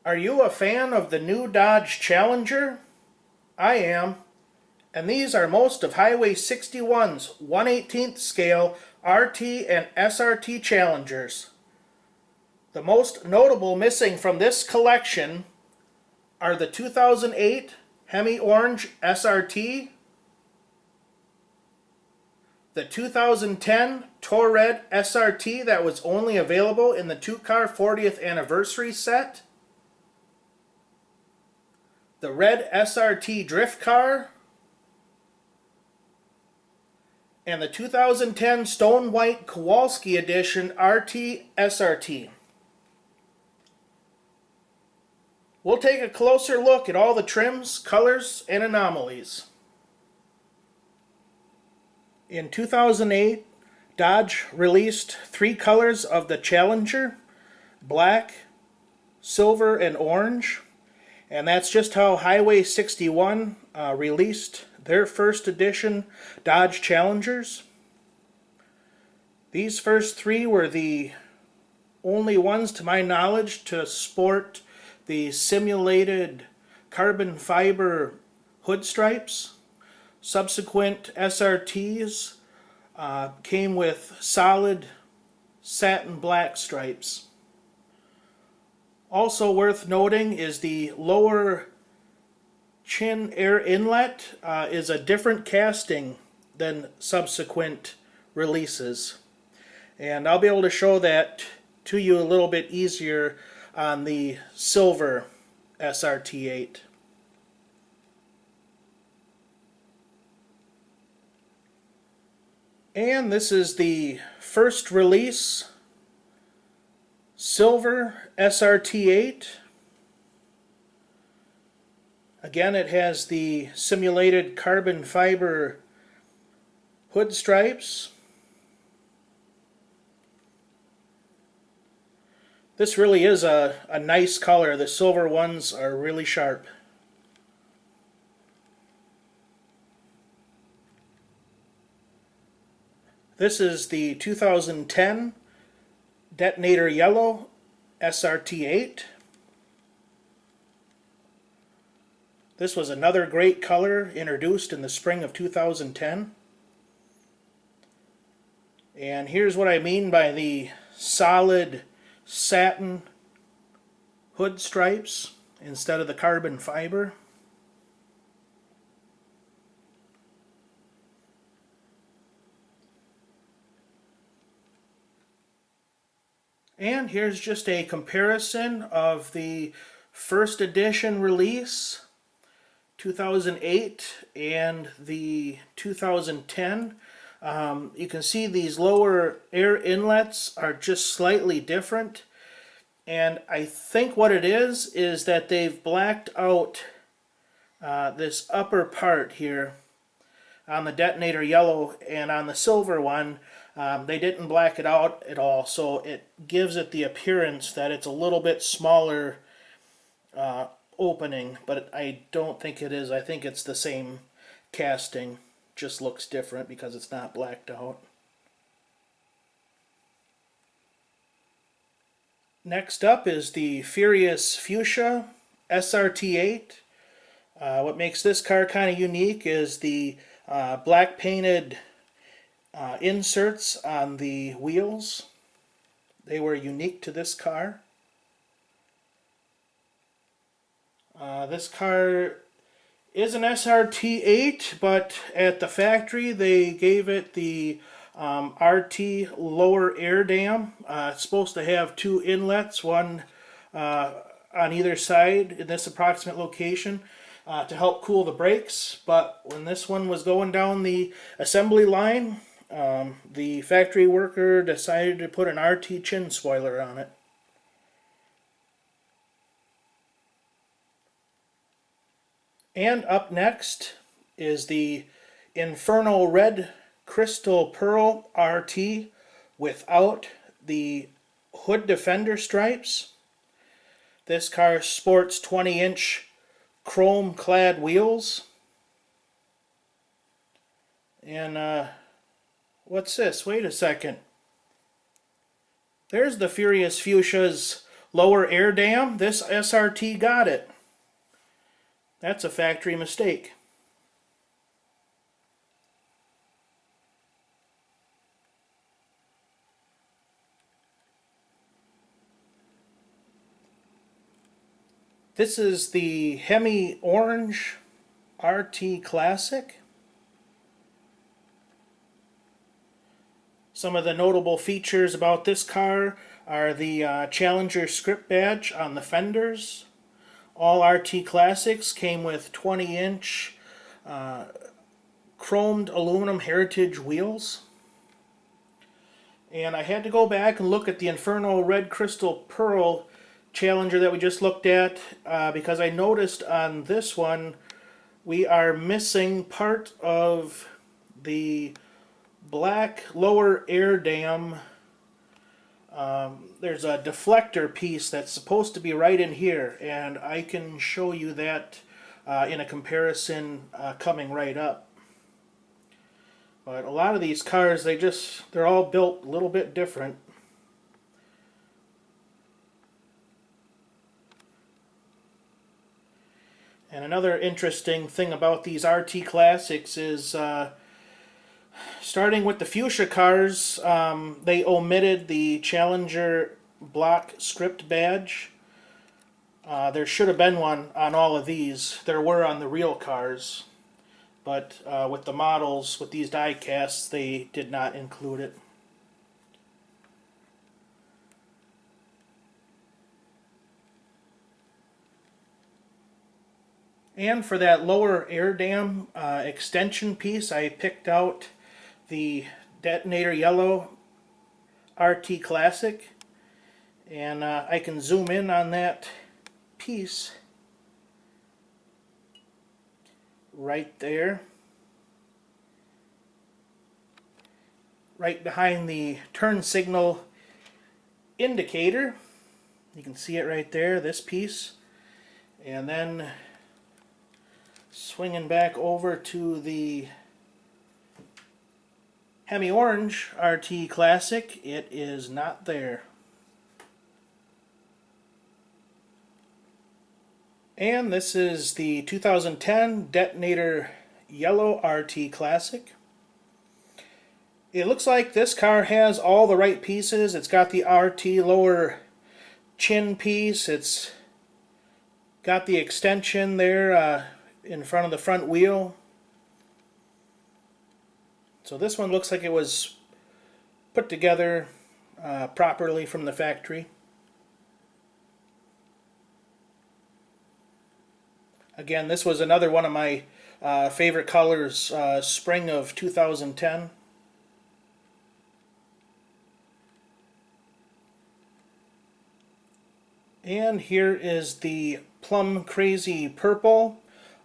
Are you a fan of the new Dodge Challenger? I am, and these are most of Highway 61's 1/18th scale RT and SRT Challengers. The most notable missing from this collection are the 2008 Hemi Orange SRT, the 2010 Touareg SRT that was only available in the 2-car 40th anniversary set, the red SRT drift car, and the 2010 Stone White Kowalski Edition RT SRT. We'll take a closer look at all the trims, colors, and anomalies. In 2008, Dodge released 3 colors of the Challenger: black, silver, and orange. And that's just how Highway 61 released their first edition Dodge Challengers. These first 3 were the only ones, to my knowledge, to sport the simulated carbon fiber hood stripes. Subsequent SRTs came with solid satin black stripes. Also worth noting is the lower chin air inlet is a different casting than subsequent releases. And I'll be able to show that to you a little bit easier on the silver SRT8. And this is the first release silver SRT8. Again, it has the simulated carbon fiber hood stripes. This really is a nice color. The silver ones are really sharp. This is the 2010 Detonator Yellow SRT8. This was another great color introduced in the spring of 2010. And here's what I mean by the solid satin hood stripes instead of the carbon fiber. And here's just a comparison of the first edition release, 2008, and the 2010. You can see these lower air inlets are just slightly different. And I think what it is that they've blacked out this upper part here on the Detonator Yellow, and on the silver one they didn't black it out at all, so it gives it the appearance that it's a little bit smaller opening, but I don't think it is. I think it's the same casting, just looks different because it's not blacked out. Next up is the Furious Fuchsia SRT8. What makes this car kind of unique is the black painted inserts on the wheels. They were unique to this car. This car is an SRT8, but at the factory they gave it the RT lower air dam. It's supposed to have 2 inlets, one on either side in this approximate location, to help cool the brakes. But when this one was going down the assembly line, the factory worker decided to put an RT chin spoiler on it. And up next is the Inferno Red Crystal Pearl RT without the hood defender stripes. This car sports 20-inch chrome clad wheels. And what's this? Wait a second. There's the Furious Fuchsia's lower air dam, this SRT got it. That's a factory mistake. This is the Hemi Orange RT Classic. Some of the notable features about this car are the Challenger script badge on the fenders. All RT Classics came with 20-inch chromed aluminum heritage wheels. And I had to go back and look at the Inferno Red Crystal Pearl Challenger that we just looked at because I noticed on this one we are missing part of the black lower air dam. There's a deflector piece that's supposed to be right in here, and I can show you that in a comparison coming right up. But a lot of these cars, they're all built a little bit different. And another interesting thing about these RT Classics is starting with the Fuchsia cars, they omitted the Challenger block script badge. There should have been one on all of these. There were on the real cars, but with the models, with these die casts, they did not include it. And for that lower air dam extension piece, I picked out the Detonator Yellow RT Classic, and I can zoom in on that piece right there, right behind the turn signal indicator. You can see it right there, this piece. And then swinging back over to the Hemi Orange RT Classic, it is not there. And this is the 2010 Detonator Yellow RT Classic. It looks like this car has all the right pieces. It's got the RT lower chin piece. It's got the extension there in front of the front wheel. So this one looks like it was put together properly from the factory. Again, this was another one of my favorite colors, spring of 2010. And here is the Plum Crazy Purple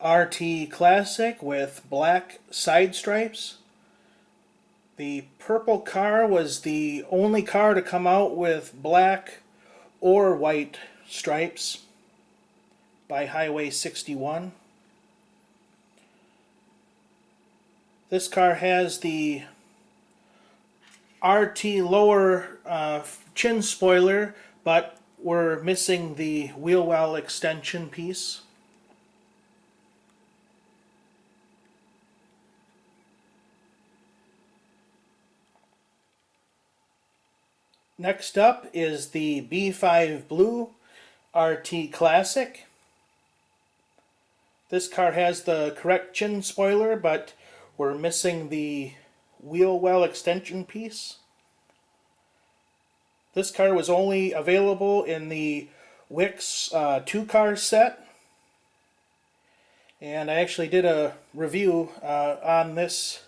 RT Classic with black side stripes. The purple car was the only car to come out with black or white stripes by Highway 61. This car has the RT lower chin spoiler, but we're missing the wheel well extension piece. Next up is the B5 Blue RT Classic. This car has the correct chin spoiler, but we're missing the wheel well extension piece. This car was only available in the Wix 2-car set. And I actually did a review on this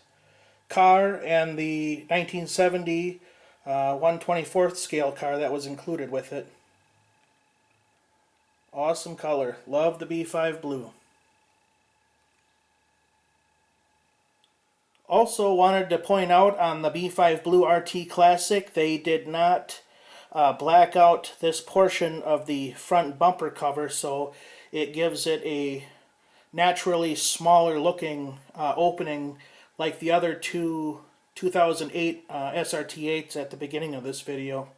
car and the 1970 1/24th scale car that was included with it. Awesome color. Love the B5 Blue. Also wanted to point out on the B5 Blue RT Classic, they did not black out this portion of the front bumper cover, so it gives it a naturally smaller looking opening like the other two 2008 SRT8s at the beginning of this video.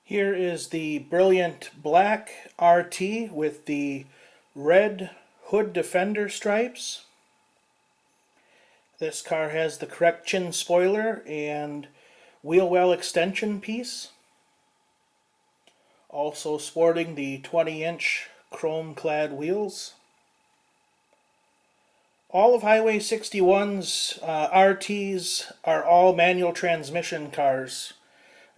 Here is the brilliant black RT with the red hood defender stripes. This car has the correct chin spoiler and wheel well extension piece. Also sporting the 20-inch chrome-clad wheels. All of Highway 61's RTs are all manual transmission cars.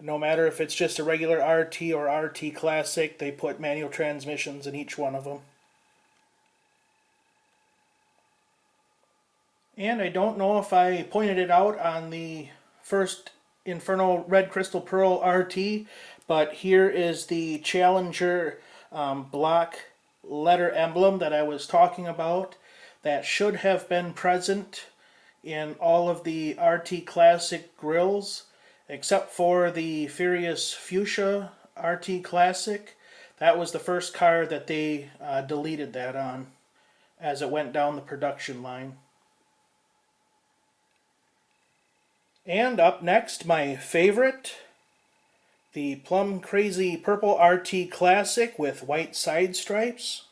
No matter if it's just a regular RT or RT Classic, they put manual transmissions in each one of them. And I don't know if I pointed it out on the first Inferno Red Crystal Pearl RT, but here is the Challenger block letter emblem that I was talking about that should have been present in all of the RT Classic grills except for the Furious Fuchsia RT Classic. That was the first car that they deleted that on as it went down the production line. And up next, my favorite, the Plum Crazy Purple RT Classic with white side stripes.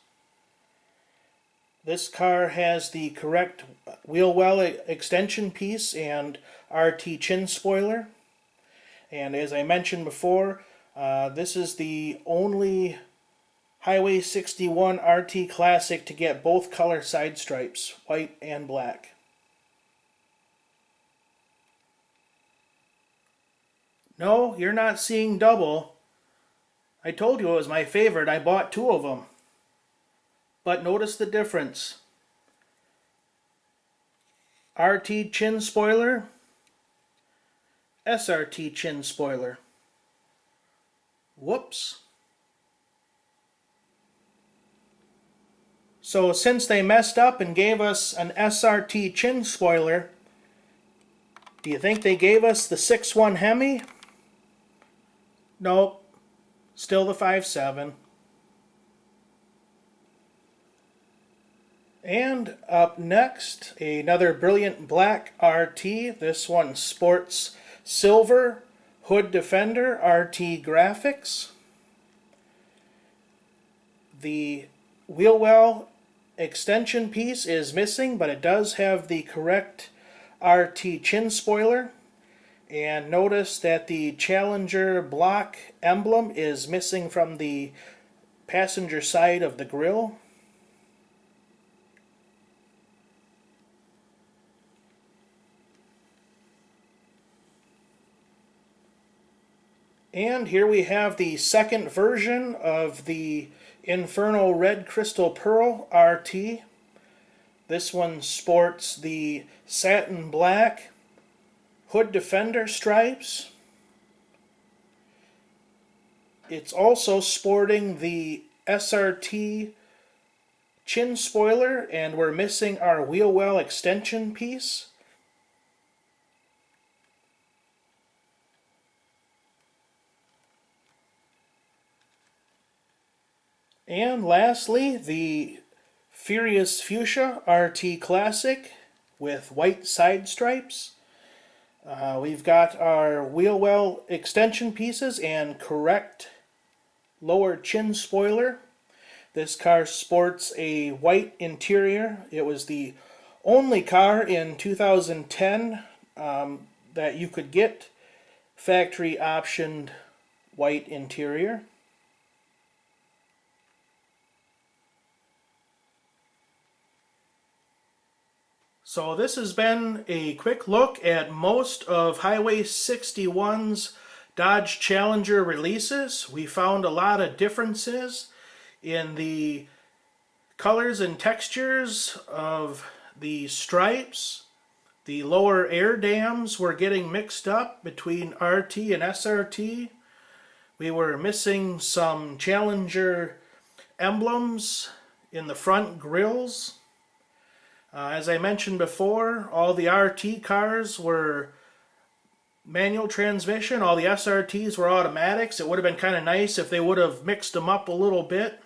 This car has the correct wheel well extension piece and RT chin spoiler. And as I mentioned before, this is the only Highway 61 RT Classic to get both color side stripes, white and black. No, you're not seeing double. I told you it was my favorite. I bought two of them. But notice the difference. RT chin spoiler, SRT chin spoiler. Whoops. So since they messed up and gave us an SRT chin spoiler, do you think they gave us the 6.1 Hemi? Nope. Still the 5.7. And up next, another brilliant black RT. This one sports silver hood defender RT graphics. The wheel well extension piece is missing, but it does have the correct RT chin spoiler. And notice that the Challenger block emblem is missing from the passenger side of the grille. And here we have the second version of the Inferno Red Crystal Pearl RT. This one sports the satin black hood defender stripes. It's also sporting the SRT chin spoiler, and we're missing our wheel well extension piece. And lastly, the Furious Fuchsia RT Classic with white side stripes. We've got our wheel well extension pieces and correct lower chin spoiler. This car sports a white interior. It was the only car in 2010 that you could get factory optioned white interior. So this has been a quick look at most of Highway 61's Dodge Challenger releases. We found a lot of differences in the colors and textures of the stripes. The lower air dams were getting mixed up between RT and SRT. We were missing some Challenger emblems in the front grills. As I mentioned before, all the RT cars were manual transmission. All the SRTs were automatics. It would have been kind of nice if they would have mixed them up a little bit.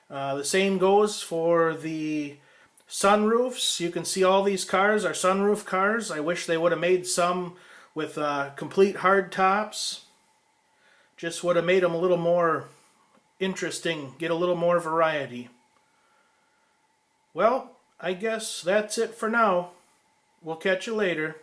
The same goes for the sunroofs. You can see all these cars are sunroof cars. I wish they would have made some with complete hard tops. Just would have made them a little more interesting, get a little more variety. Well, I guess that's it for now. We'll catch you later.